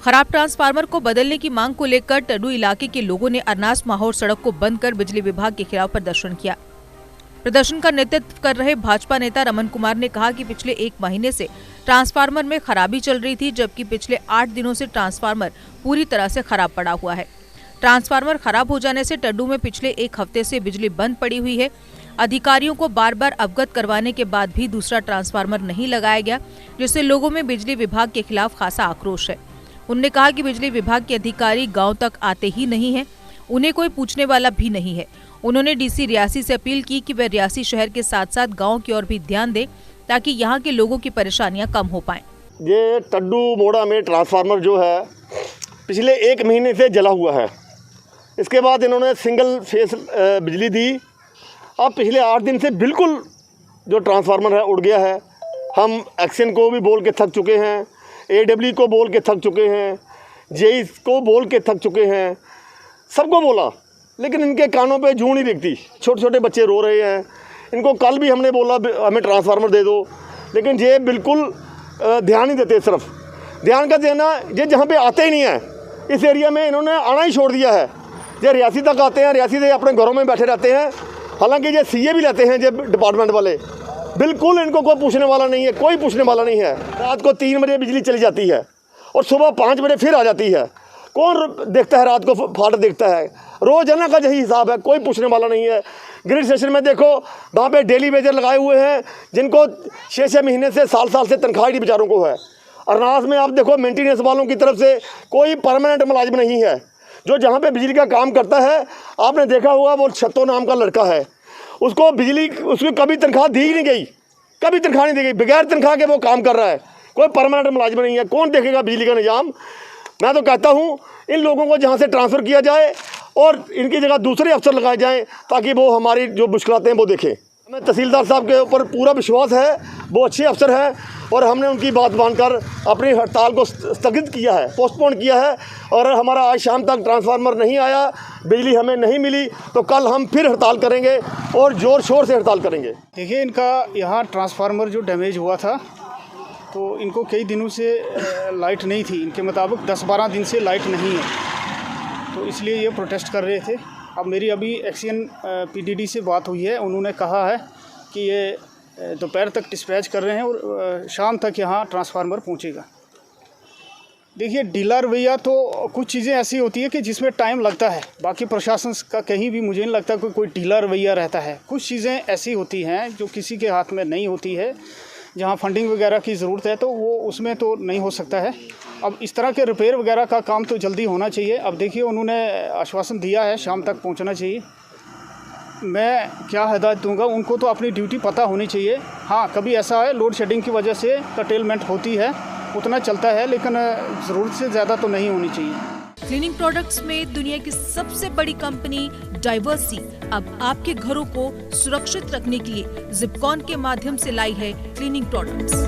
खराब ट्रांसफार्मर को बदलने की मांग को लेकर टड्डू इलाके के लोगों ने अरनास माहौर सड़क को बंद कर बिजली विभाग के खिलाफ प्रदर्शन किया। प्रदर्शन का नेतृत्व कर रहे भाजपा नेता रमन कुमार ने कहा कि पिछले 1 महीने से ट्रांसफार्मर में खराबी चल रही थी, जबकि पिछले 8 दिनों से ट्रांसफार्मर पूरी तरह से खराब पड़ा हुआ है। ट्रांसफार्मर खराब हो जाने से टड्डू में पिछले 1 हफ्ते से बिजली बंद पड़ी हुई है। अधिकारियों को बार बार अवगत करवाने के बाद भी दूसरा ट्रांसफार्मर नहीं लगाया गया, जिससे लोगों में बिजली विभाग के खिलाफ खासा आक्रोश है। उन्होंने कहा कि बिजली विभाग के अधिकारी गांव तक आते ही नहीं हैं, उन्हें कोई पूछने वाला भी नहीं है। उन्होंने डीसी रियासी से अपील की कि वे रियासी शहर के साथ साथ गांव की ओर भी ध्यान दें, ताकि यहां के लोगों की परेशानियां कम हो पाएं। ये टड्डू मोड़ा में ट्रांसफार्मर जो है पिछले 1 महीने से जला हुआ है। इसके बाद इन्होंने सिंगल फेस बिजली दी। अब पिछले 8 दिन से बिल्कुल जो ट्रांसफार्मर है उड़ गया है। हम एक्शन को भी बोल के थक चुके हैं, AW को बोल के थक चुके हैं, JE को बोल के थक चुके हैं, सबको बोला, लेकिन इनके कानों पे जूं नहीं दिखती। छोटे छोटे बच्चे रो रहे हैं। इनको कल भी हमने बोला हमें ट्रांसफार्मर दे दो, लेकिन ये बिल्कुल ध्यान नहीं देते। सिर्फ ध्यान का देना, ये जहाँ पे आते ही नहीं है इस एरिया में, इन्होंने आना ही छोड़ दिया है। ये रियासी तक आते हैं, रियासी से अपने घरों में बैठे रहते हैं। हालांकि ये CA भी लेते हैं ये डिपार्टमेंट वाले। बिल्कुल इनको कोई पूछने वाला नहीं है, कोई पूछने वाला नहीं है। रात को 3 बजे बिजली चली जाती है और सुबह 5 बजे फिर आ जाती है। कौन देखता है रात को फाल्ट देखता है? रोजाना का यही हिसाब है, कोई पूछने वाला नहीं है। ग्रिड स्टेशन में देखो, वहाँ पे डेली वेजर लगाए हुए हैं, जिनको 6-6 महीने से साल से तनख्वाह ही बेचारों को है। अरनास में आप देखो मेंटेनेंस वालों की तरफ से कोई परमानेंट मुलाजिम नहीं है। जो जहाँ पे बिजली का काम करता है, आपने देखा होगा, वो छत्तो नाम का लड़का है, उसको बिजली उसकी कभी तनख्वाह दी ही नहीं गई, कभी तनख्वाह नहीं दी गई। बगैर तनख्वाह के वो काम कर रहा है, कोई परमानेंट मुलाजिम नहीं है। कौन देखेगा बिजली का निज़ाम? मैं तो कहता हूँ इन लोगों को जहाँ से ट्रांसफ़र किया जाए और इनकी जगह दूसरे अफसर लगाए जाएँ, ताकि वो हमारी जो मुश्किलातें हैं वो देखें। हमें तहसीलदार साहब के ऊपर पूरा विश्वास है, वो अच्छे अफसर हैं और हमने उनकी बात मानकर अपनी हड़ताल को स्थगित किया है, पोस्टपोन किया है। और हमारा आज शाम तक ट्रांसफार्मर नहीं आया, बिजली हमें नहीं मिली, तो कल हम फिर हड़ताल करेंगे और ज़ोर शोर से हड़ताल करेंगे। देखिए, इनका यहाँ ट्रांसफार्मर जो डैमेज हुआ था, तो इनको कई दिनों से लाइट नहीं थी। इनके मुताबिक 10-12 दिन से लाइट नहीं है, तो इसलिए ये प्रोटेस्ट कर रहे थे। अब मेरी अभी एक्शन PDD से बात हुई है। उन्होंने कहा है कि ये दोपहर तक डिस्पैच कर रहे हैं और शाम तक यहाँ ट्रांसफार्मर पहुँचेगा। देखिए, ढीला रवैया तो कुछ चीज़ें ऐसी होती है कि जिसमें टाइम लगता है। बाकी प्रशासन का कहीं भी मुझे नहीं लगता कोई ढीला रवैया रहता है। कुछ चीज़ें ऐसी होती हैं जो किसी के हाथ में नहीं होती है, जहाँ फंडिंग वगैरह की ज़रूरत है, तो वो उसमें तो नहीं हो सकता है। अब इस तरह के रिपेयर वगैरह का काम तो जल्दी होना चाहिए। अब देखिए, उन्होंने आश्वासन दिया है शाम तक पहुंचना चाहिए। मैं क्या हिदायत दूंगा, उनको तो अपनी ड्यूटी पता होनी चाहिए। हाँ, कभी ऐसा है लोड शेडिंग की वजह से कर्टेलमेंट होती है, उतना चलता है, लेकिन ज़रूरत से ज़्यादा तो नहीं होनी चाहिए। क्लीनिंग प्रोडक्ट्स में दुनिया की सबसे बड़ी कंपनी डाइवर्सी अब आपके घरों को सुरक्षित रखने के लिए जिपकॉन के माध्यम से लाई है cleaning products.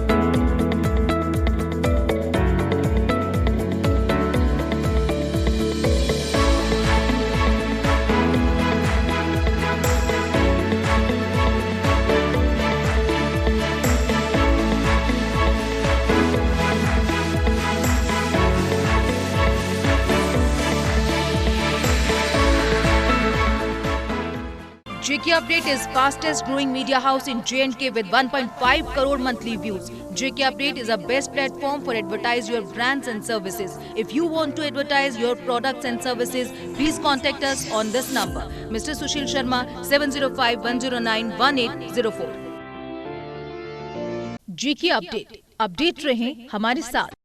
JK Update is fastest growing media house in J&K with 1.5 crore monthly views. JK Update is a best platform for advertise your brands and services. If you want to advertise your products and services, please contact us on this number. Mr. Sushil Sharma, 705-109-1804. JK Update. Update रहें हमारे साथ।